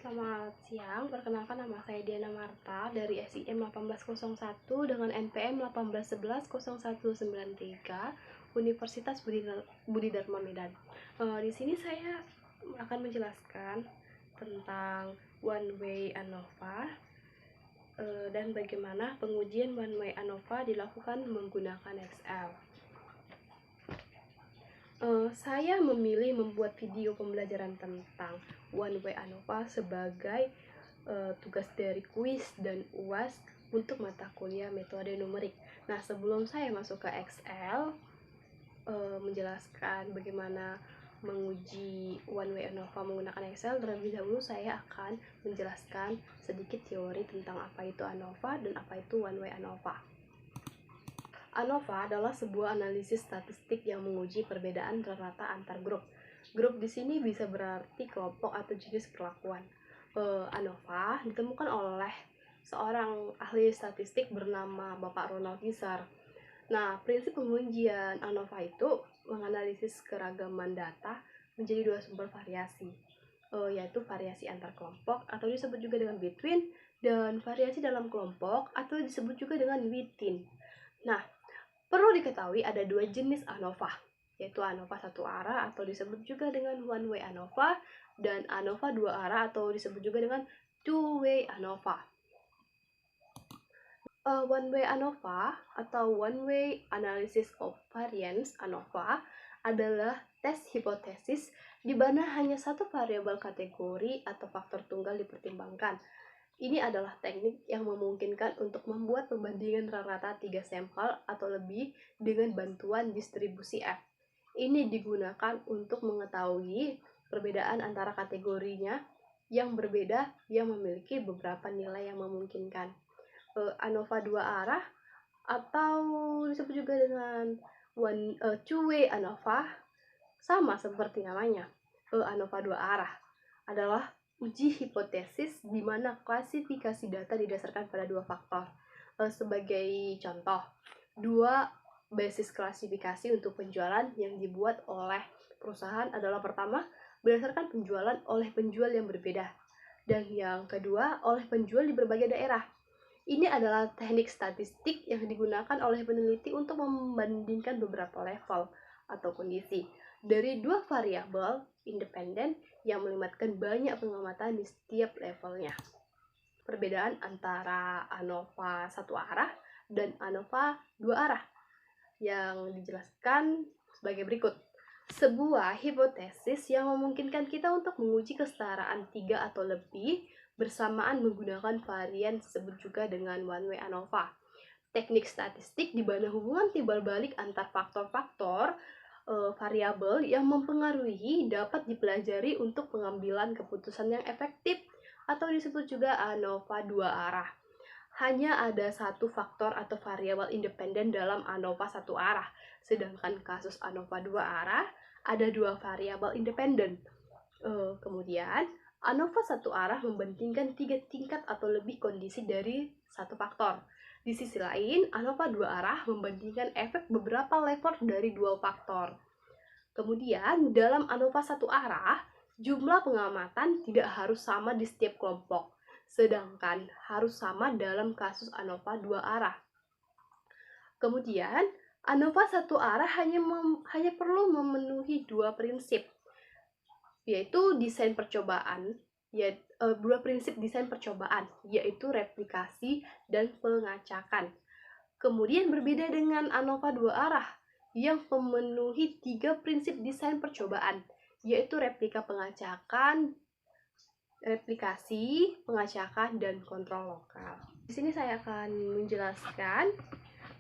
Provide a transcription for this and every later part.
Selamat siang, perkenalkan nama saya Diana Marta dari SIM 1801 dengan NPM 1811093 Universitas Budi Dharma Medan. Di sini saya akan menjelaskan tentang one way ANOVA dan bagaimana pengujian one way ANOVA dilakukan menggunakan Excel. Saya memilih membuat video pembelajaran tentang one way ANOVA sebagai tugas dari kuis dan UAS untuk mata kuliah metode numerik. Nah, sebelum saya masuk ke Excel, menjelaskan bagaimana menguji one way ANOVA menggunakan Excel, terlebih dahulu saya akan menjelaskan sedikit teori tentang apa itu ANOVA dan apa itu one way ANOVA. ANOVA adalah sebuah analisis statistik yang menguji perbedaan rata-rata antar grup. Grup di sini bisa berarti kelompok atau jenis perlakuan. ANOVA ditemukan oleh seorang ahli statistik bernama Bapak Ronald Giesar. Nah, prinsip pengujian ANOVA itu menganalisis keragaman data menjadi dua sumber variasi, yaitu variasi antar kelompok atau disebut juga dengan between, dan variasi dalam kelompok atau disebut juga dengan within. Nah, perlu diketahui ada dua jenis ANOVA, yaitu ANOVA satu arah atau disebut juga dengan one way ANOVA, dan ANOVA dua arah atau disebut juga dengan two way ANOVA. One way ANOVA atau one way analysis of variance ANOVA adalah tes hipotesis di mana hanya satu variabel kategori atau faktor tunggal dipertimbangkan. Ini adalah teknik yang memungkinkan untuk membuat pembandingan rata-rata 3 sampel atau lebih dengan bantuan distribusi F. Ini digunakan untuk mengetahui perbedaan antara kategorinya yang berbeda yang memiliki beberapa nilai yang memungkinkan. ANOVA dua arah atau disebut juga dengan two way ANOVA sama seperti namanya. ANOVA dua arah adalah uji hipotesis di mana klasifikasi data didasarkan pada dua faktor. Sebagai contoh, dua basis klasifikasi untuk penjualan yang dibuat oleh perusahaan adalah pertama, berdasarkan penjualan oleh penjual yang berbeda, dan yang kedua, oleh penjual di berbagai daerah. Ini adalah teknik statistik yang digunakan oleh peneliti untuk membandingkan beberapa level atau kondisi dari dua variabel independen yang melibatkan banyak pengamatan di setiap levelnya. Perbedaan antara ANOVA satu arah dan ANOVA dua arah yang dijelaskan sebagai berikut. Sebuah hipotesis yang memungkinkan kita untuk menguji kesetaraan 3 atau lebih bersamaan menggunakan varian disebut juga dengan one way ANOVA. Teknik statistik di mana hubungan timbal balik antar faktor-faktor variabel yang mempengaruhi dapat dipelajari untuk pengambilan keputusan yang efektif atau disebut juga ANOVA dua arah. Hanya ada satu faktor atau variabel independen dalam ANOVA satu arah, sedangkan kasus ANOVA dua arah ada dua variabel independen. Kemudian ANOVA satu arah membandingkan 3 tingkat atau lebih kondisi dari satu faktor. Di sisi lain, ANOVA dua arah membandingkan efek beberapa level dari dua faktor. Kemudian, dalam ANOVA satu arah, jumlah pengamatan tidak harus sama di setiap kelompok, sedangkan harus sama dalam kasus ANOVA dua arah. Kemudian, ANOVA satu arah hanya perlu memenuhi dua prinsip, yaitu desain percobaan, dua prinsip desain percobaan, yaitu replikasi dan pengacakan. Kemudian berbeda dengan ANOVA dua arah yang memenuhi 3 prinsip desain percobaan, yaitu replika pengacakan, replikasi, pengacakan, dan kontrol lokal. Di sini saya akan menjelaskan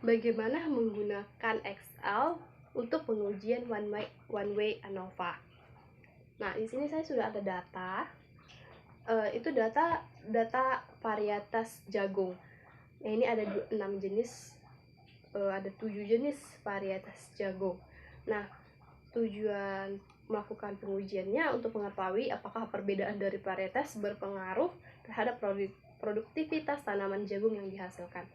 bagaimana menggunakan Excel untuk pengujian one way ANOVA. Nah, di sini saya sudah ada data. Itu data varietas jagung. Nah, ini ada 6 jenis, ada 7 jenis varietas jagung. Nah, tujuan melakukan pengujiannya untuk mengetahui apakah perbedaan dari varietas berpengaruh terhadap produktivitas tanaman jagung yang dihasilkan.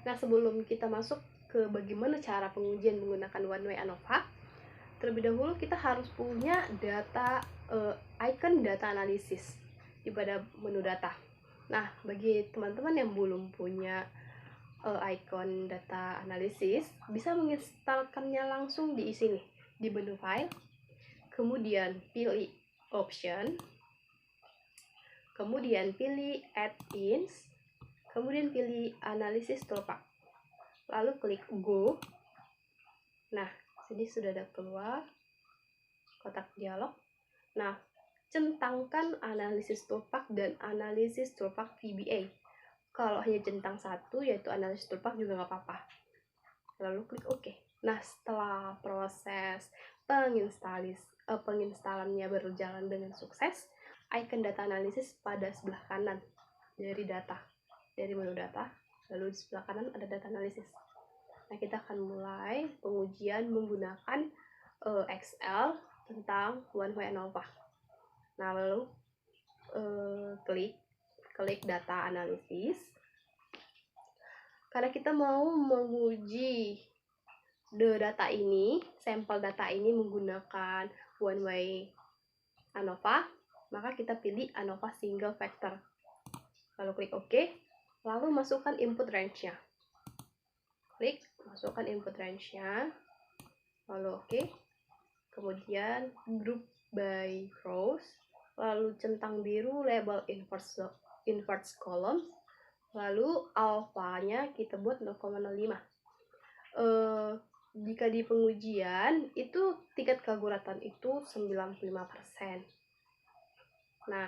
Nah, sebelum kita masuk ke bagaimana cara pengujian menggunakan one way ANOVA, terlebih dahulu kita harus punya data icon data analisis. pada menu data. Nah, bagi teman-teman yang belum punya icon data analisis, bisa menginstalkannya langsung di sini, di menu file, kemudian pilih option, kemudian pilih add-ins, kemudian pilih analisis toolpath, lalu klik go. Nah, sini sudah ada keluar kotak dialog. Nah, centangkan analisis toolpath dan analisis toolpath VBA. Kalau hanya centang satu, yaitu analisis toolpath, juga nggak apa-apa. Lalu klik OK. Nah, setelah proses penginstalannya berjalan dengan sukses, icon data analisis pada sebelah kanan dari menu data, lalu di sebelah kanan ada data analisis. Nah, kita akan mulai pengujian menggunakan Excel tentang One Way ANOVA. Nah, lalu klik data analisis. Karena kita mau menguji sampel data ini menggunakan One Way ANOVA, maka kita pilih ANOVA single factor. Lalu klik OK. Lalu masukkan input range-nya. Klik masukkan input range-nya. Lalu OK. Kemudian group by rows. Lalu centang biru label inverse column. Lalu alfanya kita buat 0,05. Jika di pengujian itu tingkat keakuratan itu 95%. Nah,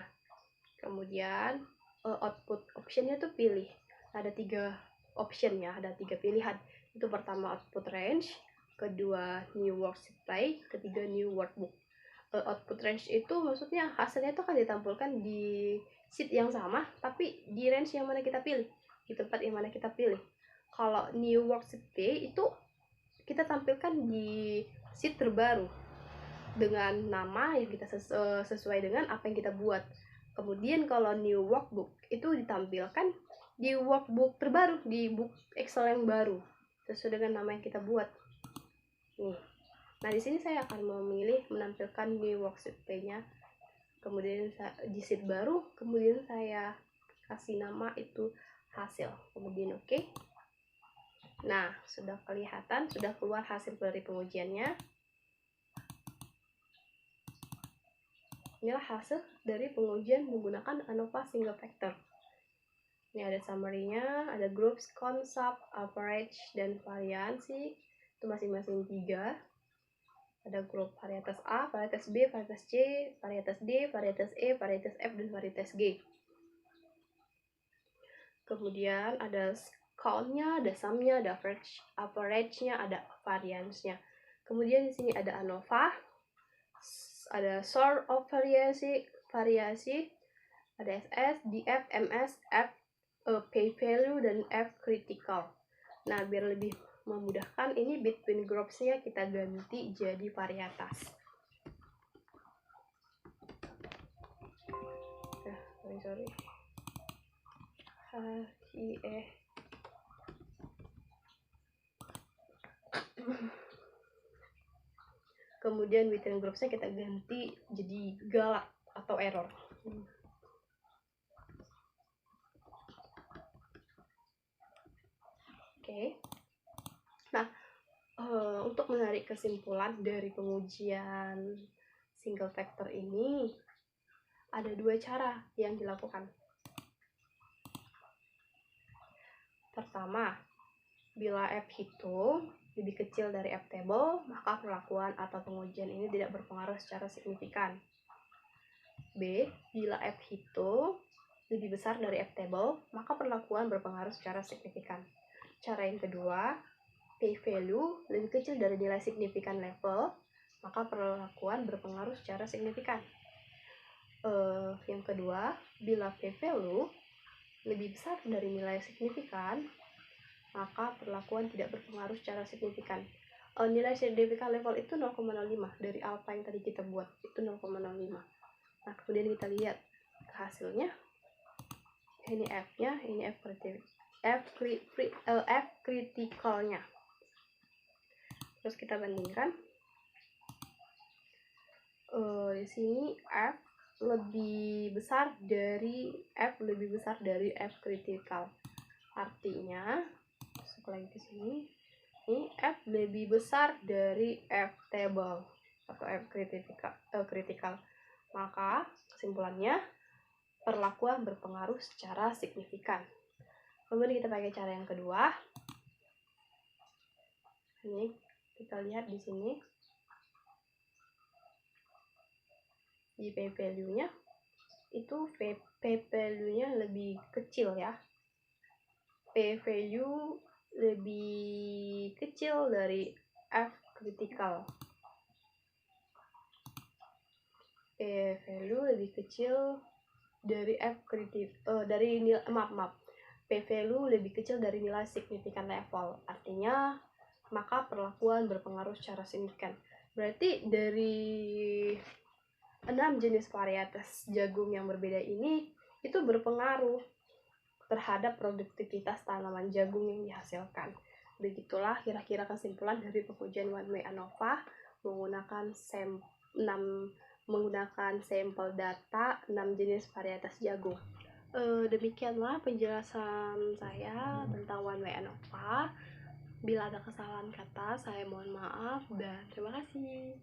kemudian output optionnya tuh pilih. Ada 3 option ya, ada 3 pilihan. Itu pertama output range, kedua new work supply, ketiga new workbook. Output range itu maksudnya hasilnya itu akan ditampilkan di sheet yang sama, tapi di range yang mana kita pilih, di tempat yang mana kita pilih. Kalau new work supply itu kita tampilkan di sheet terbaru dengan nama yang kita sesuai dengan apa yang kita buat. Kemudian kalau new workbook itu ditampilkan di workbook terbaru, di book Excel yang baru sesuai dengan nama yang kita buat. Nih. Nah, di sini saya akan memilih menampilkan new work supply-nya. Kemudian di sheet baru, kemudian saya kasih nama itu hasil. Kemudian OK. Nah, sudah kelihatan, sudah keluar hasil dari pengujiannya. Inilah hasil dari pengujian menggunakan ANOVA single factor. Ini ada summary-nya, ada groups, concept, average, dan variansi. Itu masing-masing 3. Ada grup varietas A, varietas B, varietas C, varietas D, varietas E, varietas F, dan varietas G. Kemudian ada count-nya, ada sum-nya, ada average-nya, ada variance-nya. Kemudian di sini ada ANOVA, ada sort of variasi, ada SS, DF, MS, F, P value, dan F critical. Nah, biar lebih memudahkan, ini between groups-nya kita ganti jadi varietas. Sorry. Kemudian between groups-nya kita ganti jadi galak atau error. Oke. Nah, untuk menarik kesimpulan dari pengujian single factor ini, ada 2 cara yang dilakukan. Pertama, bila F hitung lebih kecil dari F table, maka perlakuan atau pengujian ini tidak berpengaruh secara signifikan. B, bila F hitung lebih besar dari F table, maka perlakuan berpengaruh secara signifikan. Cara yang kedua, P value lebih kecil dari nilai signifikan level, maka perlakuan berpengaruh secara signifikan. Yang kedua, bila P value lebih besar dari nilai signifikan, maka perlakuan tidak berpengaruh secara signifikan. Nilai signifikan level itu 0,05 dari alpha yang tadi kita buat, itu 0,05. Nah, kemudian kita lihat hasilnya. Ini F-nya, ini F critical-nya. Terus kita bandingkan. Di sini F lebih besar dari F kritikal. Artinya, masuk lagi ke sini, ini F lebih besar dari F table atau F kritikal. Maka kesimpulannya, perlakuan berpengaruh secara signifikan. Kemudian kita pakai cara yang kedua. Ini kita lihat di sini di P value-nya itu P value-nya lebih kecil ya. P value lebih kecil dari F kritikal. P value lebih kecil dari P value lebih kecil dari nilai signifikan level. Artinya, maka perlakuan berpengaruh secara signifikan. Berarti dari 6 jenis varietas jagung yang berbeda ini itu berpengaruh terhadap produktivitas tanaman jagung yang dihasilkan. Begitulah kira-kira kesimpulan dari pengujian One Way ANOVA menggunakan sampel data 6 jenis varietas jagung. Demikianlah penjelasan saya tentang One Way ANOVA. Bila ada kesalahan kata, saya mohon maaf dan terima kasih.